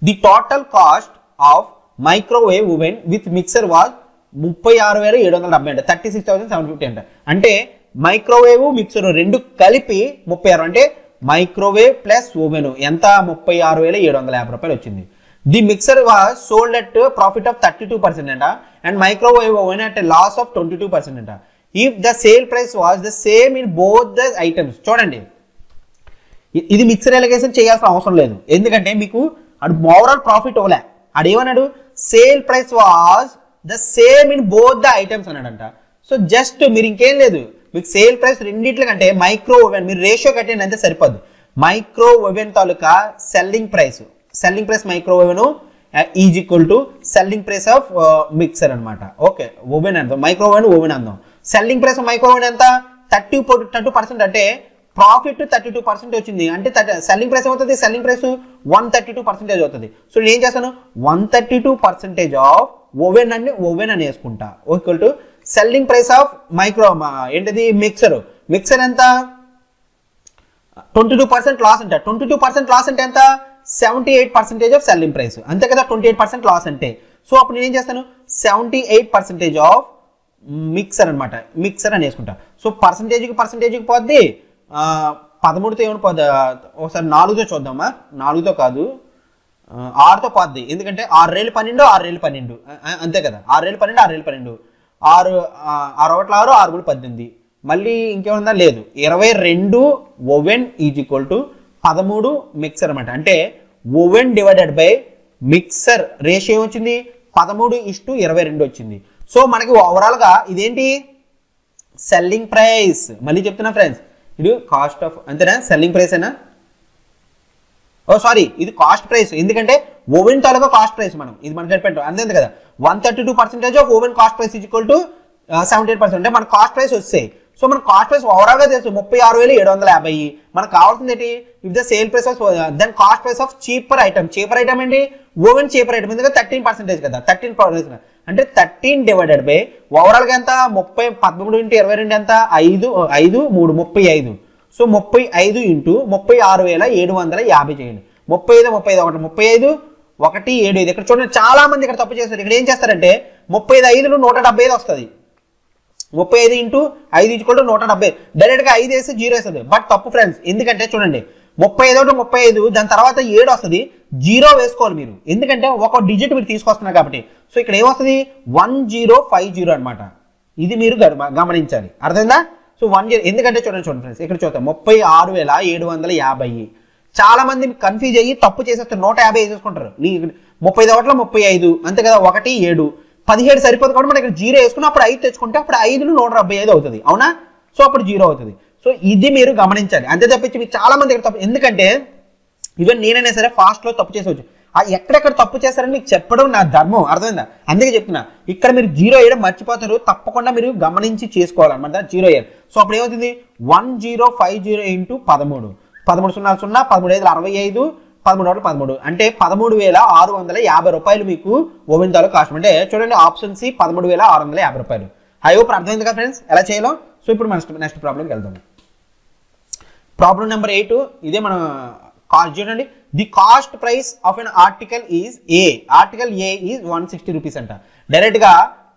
The total cost of microwave oven with mixer was 36,770 అంటే 36,750 అంట. అంటే మైక్రోవేవ్ మిక్సర్ రెండు కలిపి 36 అంటే మైక్రోవేవ్ ప్లస్ ఓవెన్ ఎంత 36,750 రూపాయలు వచ్చింది. The mixer was sold at profit of 32% అంట and microwave oven at loss of 22% అంట. If the sale price was the same in both the items. చూడండి, ఇది మిక్సర్ ఎలిగేషన్ చేయాల్సిన అవసరం లేదు, ఎందుకంటే మీకు అడు ఓవరాల్ ప్రాఫిట్ ఓలే, అడేమన్నాడు sale price was the same in both the items అన్నాడంట. సో జస్ట్ మీరు ఇంకేం లేదు, మీకు సేల్ ప్రైస్ రెండిట్ల కంటే మైక్రో ఓవెన్ మీరు రేషియో కట్టండి అంతే సరిపోద్ది. మైక్రో ఓవెన్ తాలూకా selling price micro oven is equal to selling price of mixer అనమాట. ఓకే, ఓవెన్ అందాం, మైక్రో ఓవెన్ అందాం. Selling price of micro oven ఎంత 32% అంటే ప్రాఫిట్ 32% వచ్చింది. అంటే సెల్లింగ్ ప్రైస్ ఏమవుతుంది, సెల్లింగ్ ప్రైస్ 132% అవుతుంది. సో నేను ఏం చేస్తాను 132% ఆఫ్ ఓవెన్ అని వేసుకుంటా equal to selling price of ఏంటిది మిక్సర్ ఎంత 22% లాస్ అంటే 22% లాస్ అంటే ఎంత 78% ఆఫ్ సెల్లింగ్ ప్రైస్ అంతే కదా, 28% లాస్ అంటే. సో అప్పుడు నేను ఏం చేస్తాను 78% ఆఫ్ మిక్సర్ అనమాట, మిక్సర్ అని వేసుకుంటా. సో పర్సంటేజ్కి పోద్ది 13తో ఏమైనా పోద్ది, ఒకసారి 4తో చూద్దామా, 4తో కాదు 6తో పోద్ది, ఎందుకంటే 6 12 6 12 అంతే కదా, 6 12 6 12 6 6 18 మళ్ళీ ఇంకేమన్నా లేదు 22 oven is equal to 13 mixer అనమాట. అంటే oven divided by mixer ratio వచ్చింది 13:22 వచ్చింది. సో మనకి ఓవరాల్గా ఇదేంటి సెల్లింగ్ ప్రైస్. మళ్ళీ చెప్తున్నా ఫ్రెండ్స్, ఇది కాస్ట్ ఆఫ్ అంతేనా, సెల్లింగ్ ప్రైస్ అయినా సారీ ఇది కాస్ట్ ప్రైస్, ఎందుకంటే ఓవెన్ తాలూకా కాస్ట్ ప్రైస్ మనం ఇది మనకి పెట్టాం అంతే కదా. 132% of oven cost price is equal to 78% అంటే మన కాస్ట్ ప్రైస్ వస్తాయి. సో మన కాస్ట్ ప్రైస్ ఓవరాల్గా తెలుసు 36,750. మనకు కావాల్సింది ఏంటి if the sale price of then cost price of cheaper item ఏంటి ఓవెన్ చీపర్ ఐటమ్ ఎందుకంటే 13% కదా, 13% అంటే 13 డివైడెడ్ బై ఓవరాల్గా ఎంత 13 × 22 ఎంత 5 5 3 35. సో 35 ఇంటూ 36,750 చేయండి. 35 35 35 175. ఇక్కడ చూడండి చాలా మంది ఇక్కడ తప్పు చేస్తారు. ఇక్కడ ఏం చేస్తారంటే 35 175 వస్తుంది, 35 ఇంటూ 5 ఈక్వల్ టు 170 డైరెక్ట్గా 5 వేసి 0 వేస్తుంది. బట్ తప్పు ఫ్రెండ్స్, ఎందుకంటే చూడండి 35 35 దాని తర్వాత 7 వస్తుంది, 0 వేసుకోవాలి మీరు, ఎందుకంటే ఒక డిజిట్ మీరు తీసుకొస్తున్నారు కాబట్టి. సో ఇక్కడ ఏమొస్తుంది 1050 అనమాట. ఇది మీరు గమనించాలి, అర్థమైందా? సో 10 ఎందుకంటే చూడండి ఫ్రెండ్స్ ఇక్కడ చూద్దాం 36,750. చాలా మంది కన్ఫ్యూజ్ అయ్యి తప్పు చేసేస్తారు, 150 వేసేసుకుంటారు. 35 35 అంతే కదా, 1 7 17 సరిపోదు కాబట్టి మనం ఇక్కడ 0 వేసుకుని అప్పుడు 5 తెచ్చుకుంటే అప్పుడు 5 175 అవుతుంది, అవునా? సో అప్పుడు 0 అవుతుంది. సో ఇది మీరు గమనించాలి, అంతే తప్పించి మీకు చాలా మంది ఇక్కడ తప్పు, ఎందుకంటే ఈవెన్ నేనైనా సరే ఫాస్ట్లో తప్పు చేసేవచ్చు. ఎక్కడెక్కడ తప్పు చేస్తారని మీకు చెప్పడం నా ధర్మం, అర్థమైందా? అందుకే చెప్తున్నా ఇక్కడ మీరు 0 వేయడం మర్చిపోతారు, తప్పకుండా మీరు గమనించి చేసుకోవాలన్నమాట 0 వేయాలి. సో అప్పుడు ఏమవుతుంది 1050 ఇంటూ 13 13 0 0 13 5 65 13 13 అంటే 13,650 రూపాయలు మీకు ఓవెన్ తాలూ కాస్ట్. అంటే చూడండి ఆప్షన్ సి 13,650 రూపాయలు. ఐ హోప్ అర్థమైంది కదా ఫ్రెండ్స్ ఎలా చేయాలో. సో ఇప్పుడు మన నెక్స్ట్ ప్రాబ్లంకి వెళ్దాం. ప్రాబ్లం నెంబర్ 8 ఇదే మన కాస్ట్. చూడండి the cost price of N article is a. Article a is 160 rupees అంట. డైరెక్ట్గా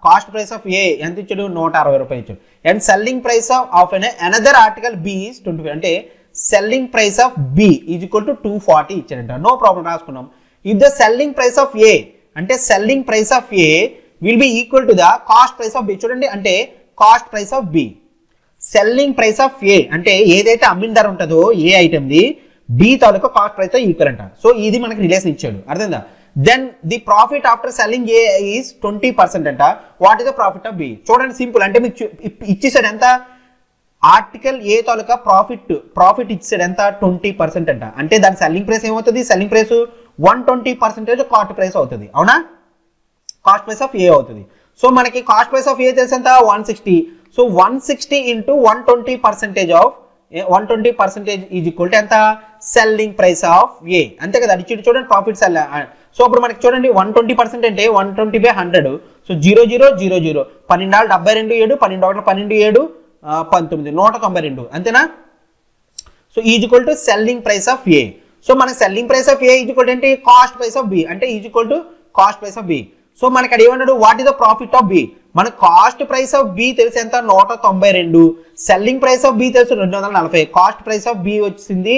కాస్ట్ ప్రైస్ ఆఫ్ ఏ ఎంత ఇచ్చాడు 160 రూపాయలు ఇచ్చాడు. And selling price of an another article B is 25 అంటే selling price of B is equal to 240 ఇచ్చాడంట. No problem రాసుకున్నాం. If the selling price of A అంటే selling price of A will be equal to the cost price of B. చూడండి అంటే cost price of B selling price of A అంటే ఏదైతే అమ్మిన ధర ఉంటుందో ఏ ఐటమ్ది బి తాలూకా కాస్ట్ ప్రైస్ తో ఈక్వల్ అంట. సో ఇది మనకి రిలేషన్ ఇచ్చాడు, అర్థమైందా? Then the profit after selling A is 20% అంట. What is the profit of B? చూడండి సింపుల్, అంటే మీకు ఇచ్చేసాడు ఎంత ఆర్టికల్ ఏ తాలూకా ప్రాఫిట్ ఇచ్చాడు ఎంత 20% అంట. అంటే దాని సెల్లింగ్ ప్రైస్ ఏమవుతుంది, సెల్లింగ్ ప్రైస్ 120% కాస్ట్ ప్రైస్ అవుతుంది, అవునా? కాస్ట్ ప్రైస్ ఆఫ్ ఏ అవుతుంది. సో మనకి కాస్ట్ ప్రైస్ ఆఫ్ ఏ తెలిసి ఎంత 160. So 160 into 120% of 120% is equal to ఎంత సెల్లింగ్ ప్రైస్ ఆఫ్ ఏ, అంతే కదా? అది చూడండి ప్రాఫిట్ సెల్. సో అప్పుడు మనకి చూడండి 120% అంటే 120/100. సో 0 0 0 0 12 72 7 12 12 7 19 192 అంతేనా? So is equal to selling price of A. So మన selling price of A is equal ఏంటి కాస్ట్ ప్రైస్ ఆఫ్ బి అంటే is equal to cost price of B. So మనకి అక్కడ ఏమన్నాడు, what is the profit of B. మన cost price of B తెలిసి ఎంత 192, selling price of B తెలుసు 240, cost price of B వచ్చింది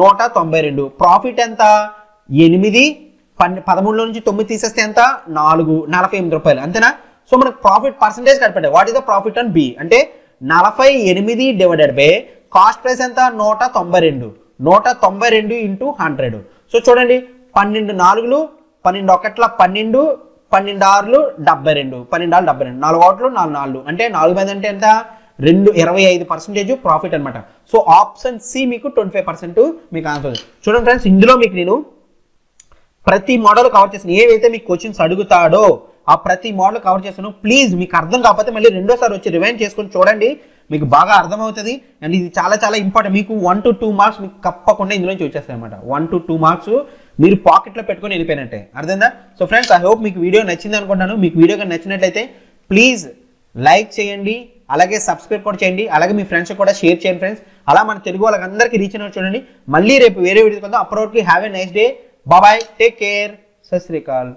192, ప్రాఫిట్ ఎంత 8, 13లో నుంచి 9 తీసేస్తే ఎంత 48 రూపాయలు అంతేనా. సో మనకు ప్రాఫిట్ పర్సెంటేజ్ కనిపెట్టాలి, what is the profit on B అంటే 48 డివైడెడ్ బై కాస్ట్ ప్రైస్ ఎంత 192, 192 ఇంటూ 100. సో చూడండి 12 4లు 12 1 12, 12 6లు 72, 12 6 72, 4 1లు 4 4 అంటే 4 మీద అంటే ఎంత 25% ప్రాఫిట్ అనమాట. సో ఆప్షన్ సి మీకు 25% మీకు ఆన్సర్. చూడండి ఫ్రెండ్స్, ఇందులో మీకు నేను ప్రతి మోడల్ కవర్ చేస్తాను, ఏవైతే మీకు క్వశ్చన్స్ అడుగుతాడో ఆ ప్రతి మోడల్ కవర్ చేస్తాను. ప్లీజ్ మీకు అర్థం కాకపోతే మళ్ళీ రెండోసారి వచ్చి రివైండ్ చేసుకొని చూడండి, మీకు బాగా అర్థమవుతుంది. అండ్ ఇది చాలా చాలా ఇంపార్టెంట్, మీకు 1 to 2 మార్క్స్ మీకు తప్పకుండా ఇందులో నుంచి వచ్చేస్తాయి అనమాట. 1 to 2 మార్క్స్ మీరు పాకెట్లో పెట్టుకొని వెళ్ళిపోయినట్టే, అర్థమైందా. సో ఫ్రెండ్స్, ఐ హోప్ మీకు వీడియో నచ్చింది అనుకుంటాను. మీకు వీడియో కానీ నచ్చినట్లయితే ప్లీజ్ లైక్ చేయండి, అలాగే సబ్స్క్రైబ్ కూడా చేయండి, అలాగే మీ ఫ్రెండ్స్ కూడా షేర్ చేయండి ఫ్రెండ్స్. అలా మన తెలుగు వాళ్ళకి అందరికీ రీచ్ అయినట్టు చూడండి. మళ్ళీ రేపు వేరే వీడియో కొందాం. అప్పటికి have a nice day, bye, take care, సత్ శ్రీ అకాల్.